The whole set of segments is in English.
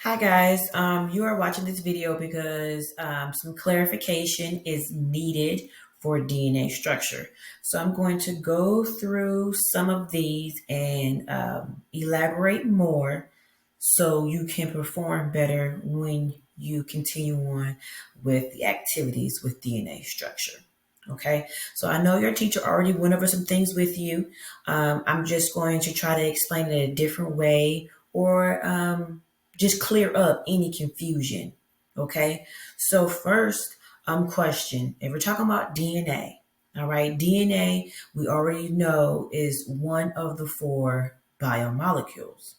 Hi guys, you are watching this video because some clarification is needed for DNA structure. So I'm going to go through some of these and elaborate more so you can perform better when you continue on with the activities with DNA structure. Okay, so I know your teacher already went over some things with you. I'm just going to try to explain it a different way or just clear up any confusion. Okay. So first, question. If we're talking about DNA, all right, DNA we already know is one of the four biomolecules.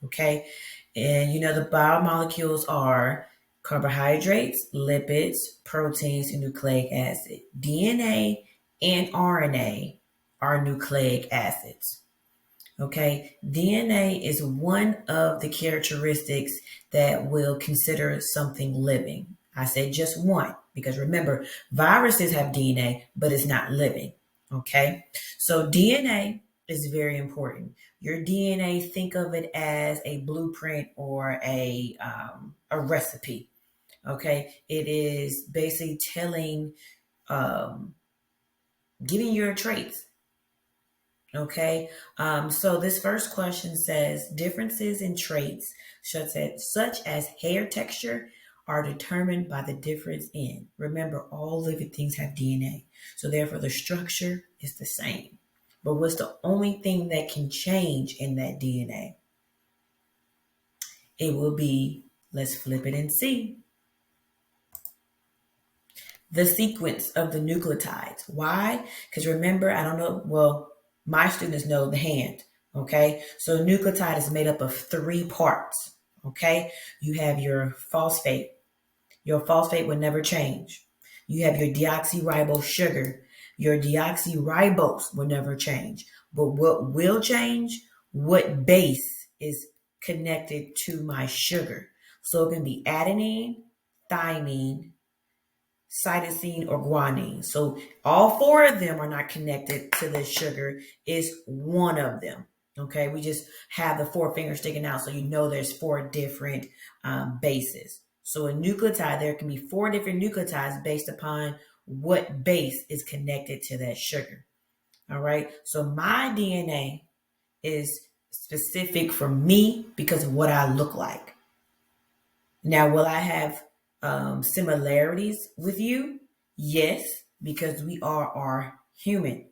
Okay. And you know the biomolecules are carbohydrates, lipids, proteins, and nucleic acid. DNA and RNA are nucleic acids. Okay, DNA is one of the characteristics that will consider something living. I said just one because remember, viruses have DNA, but it's not living. Okay, so DNA is very important. Your DNA, think of it as a blueprint or a recipe. Okay, it is basically telling, um, giving your traits. Okay, so this first question says differences in traits such as hair texture are determined by the difference in. Remember, all living things have DNA, so therefore the structure is the same. But what's the only thing that can change in that DNA? It will be, let's flip it and see, the sequence of the nucleotides. Why? Because remember, I don't know, well, my students know the hand. Okay. So nucleotide is made up of three parts. Okay. You have your phosphate. Your phosphate will never change. You have your deoxyribose sugar. Your deoxyribose will never change. But what will change? What base is connected to my sugar? So it can be adenine, thymine, cytosine, or guanine. So all four of them are not connected to the sugar. It's one of them. Okay, we just have the four fingers sticking out, so you know there's four different bases. So a nucleotide, there can be four different nucleotides based upon what base is connected to that sugar. All right, so my DNA is specific for me because of what I look like. Now, will I have similarities with you? Yes, because we are human.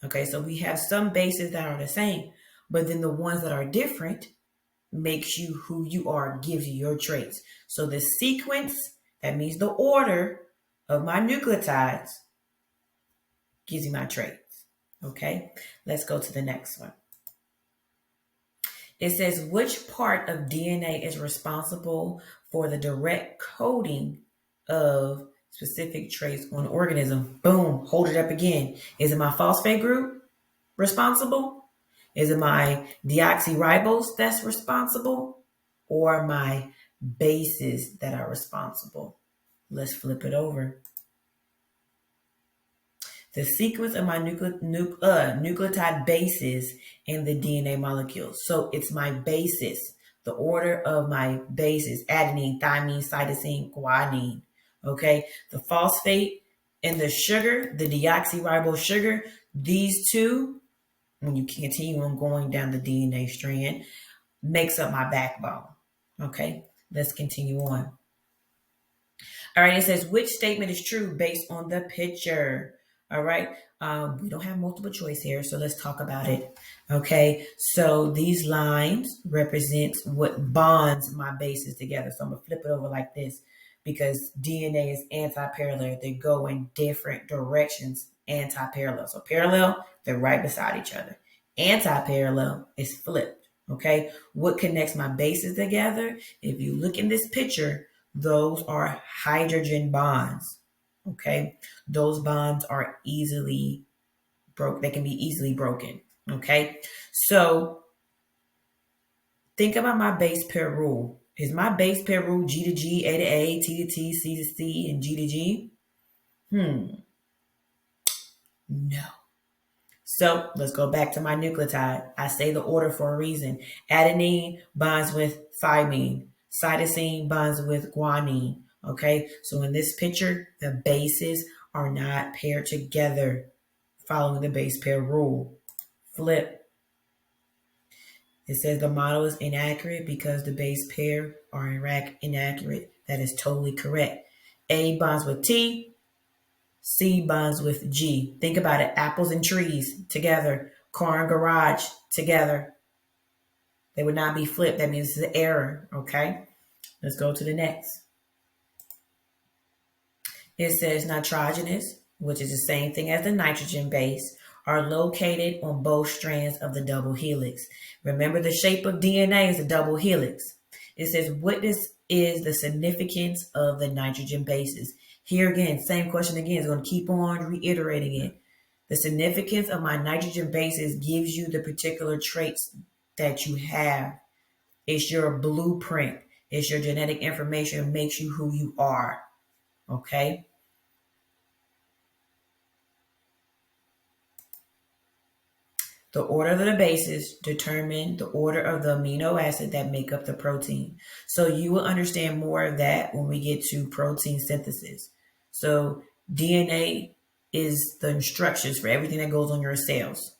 Okay, so we have some bases that are the same, but then the ones that are different makes you who you are, gives you your traits. So the sequence, that means the order of my nucleotides, gives you my traits. Okay, let's go to the next one. It says which part of DNA is responsible for the direct coding of specific traits on an organism. Boom, hold it up again. Is it my phosphate group responsible? Is it my deoxyribose that's responsible? Or my bases that are responsible? Let's flip it over. The sequence of my nucleotide bases in the DNA molecules. So it's my bases, the order of my bases, adenine, thymine, cytosine, guanine. Okay, the phosphate and the sugar, the deoxyribose sugar, these two, when you continue on going down the DNA strand, makes up my backbone. Okay, let's continue on. All right, it says which statement is true based on the picture. All right, we don't have multiple choice here, so let's talk about it. Okay, so these lines represent what bonds my bases together. So I'm gonna flip it over like this because DNA is anti-parallel. They go in different directions, anti-parallel. So parallel, they're right beside each other. Anti-parallel is flipped. Okay, what connects my bases together? If you look in this picture, those are hydrogen bonds. Okay. Those bonds are easily broke. They can be easily broken. Okay. So think about my base pair rule. Is my base pair rule G to G, A to A, T to T, C to C, and G to G? No. So let's go back to my nucleotide. I say the order for a reason. Adenine binds with thymine. Cytosine binds with guanine. Okay, so in this picture, the bases are not paired together following the base pair rule. Flip. It says the model is inaccurate because the base pair are inaccurate. That is totally correct. A bonds with T, C bonds with G. Think about it. Apples and trees together. Car and garage together. They would not be flipped. That means it's an error. Okay. Let's go to the next. It says nitrogenous, which is the same thing as the nitrogen base, are located on both strands of the double helix. Remember, the shape of DNA is a double helix. It says, what is the significance of the nitrogen bases? Here again, same question again. It's going to keep on reiterating it. The significance of my nitrogen bases gives you the particular traits that you have. It's your blueprint. It's your genetic information. It makes you who you are. Okay? The order of the bases determine the order of the amino acid that make up the protein. So you will understand more of that when we get to protein synthesis. So DNA is the instructions for everything that goes on your cells.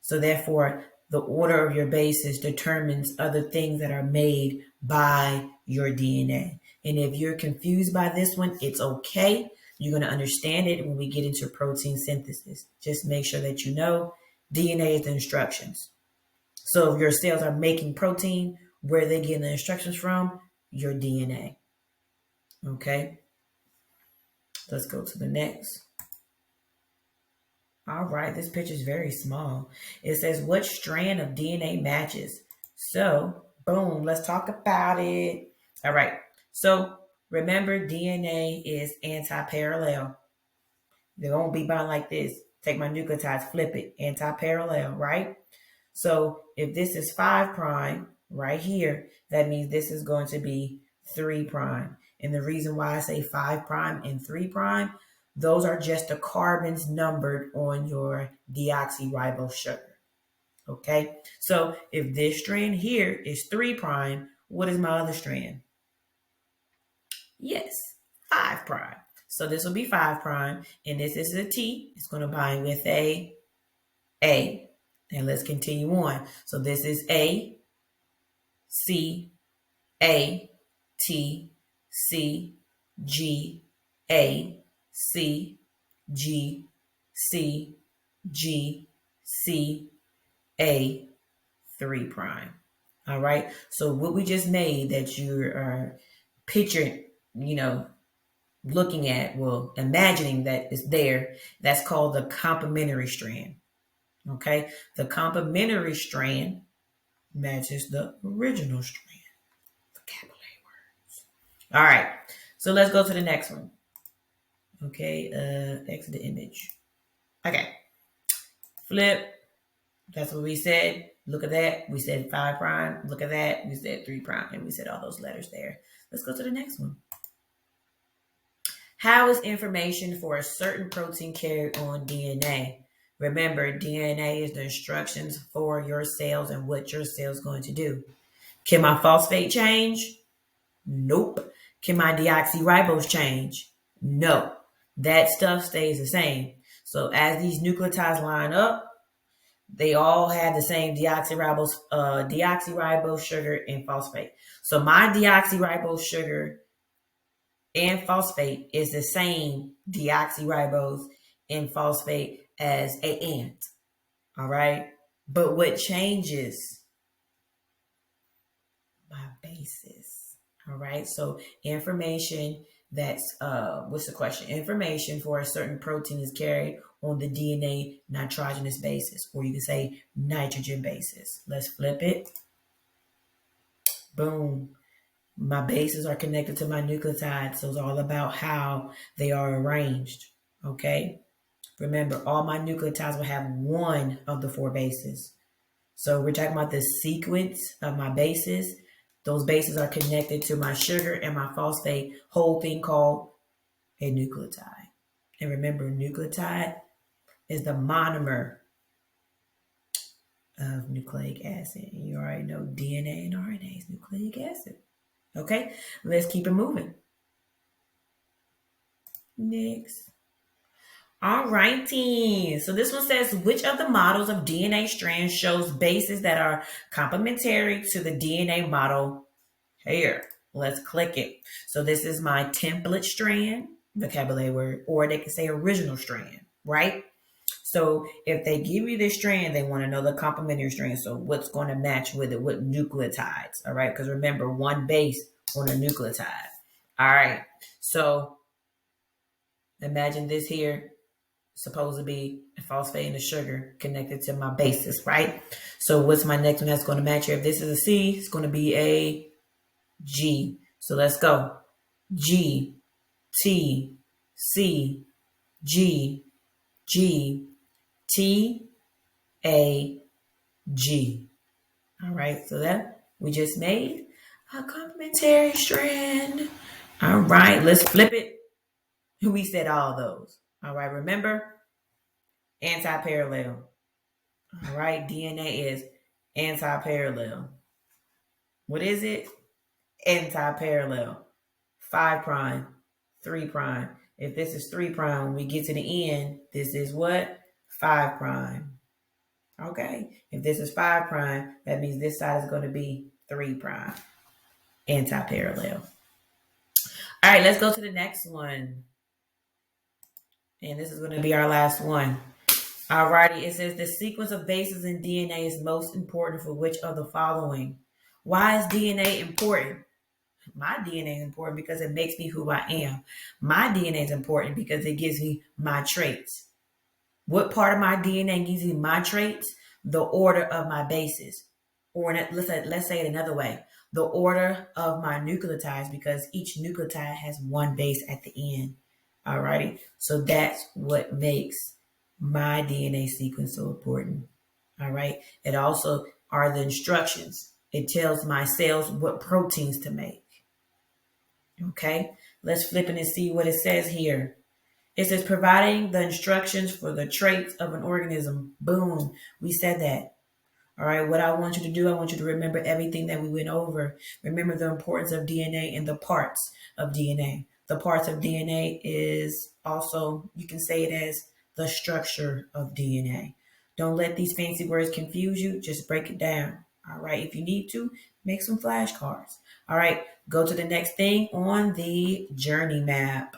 So therefore, the order of your bases determines other things that are made by your DNA. And if you're confused by this one, it's okay. You're going to understand it when we get into protein synthesis. Just make sure that you know DNA is the instructions. So if your cells are making protein, where are they getting the instructions from? Your DNA. Okay. Let's go to the next. All right, this picture is very small. It says, what strand of DNA matches? So, boom, let's talk about it. All right, so remember, DNA is anti-parallel. They won't be bound like this. Take my nucleotides, flip it, anti-parallel, right? So if this is 5 prime right here, that means this is going to be 3 prime. And the reason why I say 5 prime and 3 prime, those are just the carbons numbered on your deoxyribose sugar. Okay, so if this strand here is 3 prime, what is my other strand? Yes, 5 prime. So this will be 5 prime, and this is a T. It's going to bind with a. And let's continue on. So this is A, C, A, T, C, G, A, C, G, C, G, C, A, 3 prime. All right. So what we just made that you are picturing, looking at, well, imagining that it's there, that's called the complementary strand. Okay. The complementary strand matches the original strand. Vocabulary words. All right. So let's go to the next one. Okay. Exit the image. Okay. Flip. That's what we said. Look at that. We said 5 prime. Look at that. We said 3 prime. And we said all those letters there. Let's go to the next one. How is information for a certain protein carried on DNA? Remember, DNA is the instructions for your cells and what your cell's going to do. Can my phosphate change? Nope. Can my deoxyribose change? No. That stuff stays the same. So as these nucleotides line up, they all have the same deoxyribose sugar and phosphate. So my deoxyribose sugar and phosphate is the same deoxyribose and phosphate as a ant. All right. But what changes? My basis. All right. So information that's what's the question? Information for a certain protein is carried on the DNA nitrogenous basis, or you can say nitrogen basis. Let's flip it. Boom. My bases are connected to my nucleotides, so it's all about how they are arranged. Okay. Remember, all my nucleotides will have one of the 4 bases. So we're talking about the sequence of my bases. Those bases are connected to my sugar and my phosphate, whole thing called a nucleotide. And remember, nucleotide is the monomer of nucleic acid. You already know DNA and RNA is nucleic acid. Okay, let's keep it moving. Next. All righty. So this one says, which of the models of DNA strands shows bases that are complementary to the DNA model here? Let's click it. So this is my template strand, vocabulary word, or they can say original strand, right? So if they give you this strand, they want to know the complementary strand. So what's going to match with it? What nucleotides? All right. Because remember, one base on a nucleotide. All right. So imagine this here, supposed to be a phosphate and a sugar connected to my bases, right? So what's my next one that's going to match here? If this is a C, it's going to be a G. So let's go. G, T, C, G, G, T, A, G. All right, so that we just made a complementary strand. All right, let's flip it. We said all those. All right, remember, anti-parallel. All right, DNA is anti-parallel. What is it? Anti-parallel. 5 prime, 3 prime. If this is 3 prime, when we get to the end, this is what? 5 prime. Okay. If this is 5 prime, that means this side is going to be 3 prime. Anti-parallel. All right, let's go to the next one. And this is going to be our last one. Alrighty, it says the sequence of bases in DNA is most important for which of the following? Why is DNA important? My DNA is important because it makes me who I am. My DNA is important because it gives me my traits. What part of my DNA gives me my traits? The order of my bases. Or let's say it another way. The order of my nucleotides, because each nucleotide has one base at the end. Alrighty. So that's what makes my DNA sequence so important. All right. It also are the instructions. It tells my cells what proteins to make. Okay. Let's flip it and see what it says here. It says providing the instructions for the traits of an organism. Boom. We said that. All right. What I want you to do, I want you to remember everything that we went over. Remember the importance of DNA and the parts of DNA. The parts of DNA is also, you can say it as the structure of DNA. Don't let these fancy words confuse you. Just break it down. All right. If you need to, make some flashcards. All right. Go to the next thing on the journey map.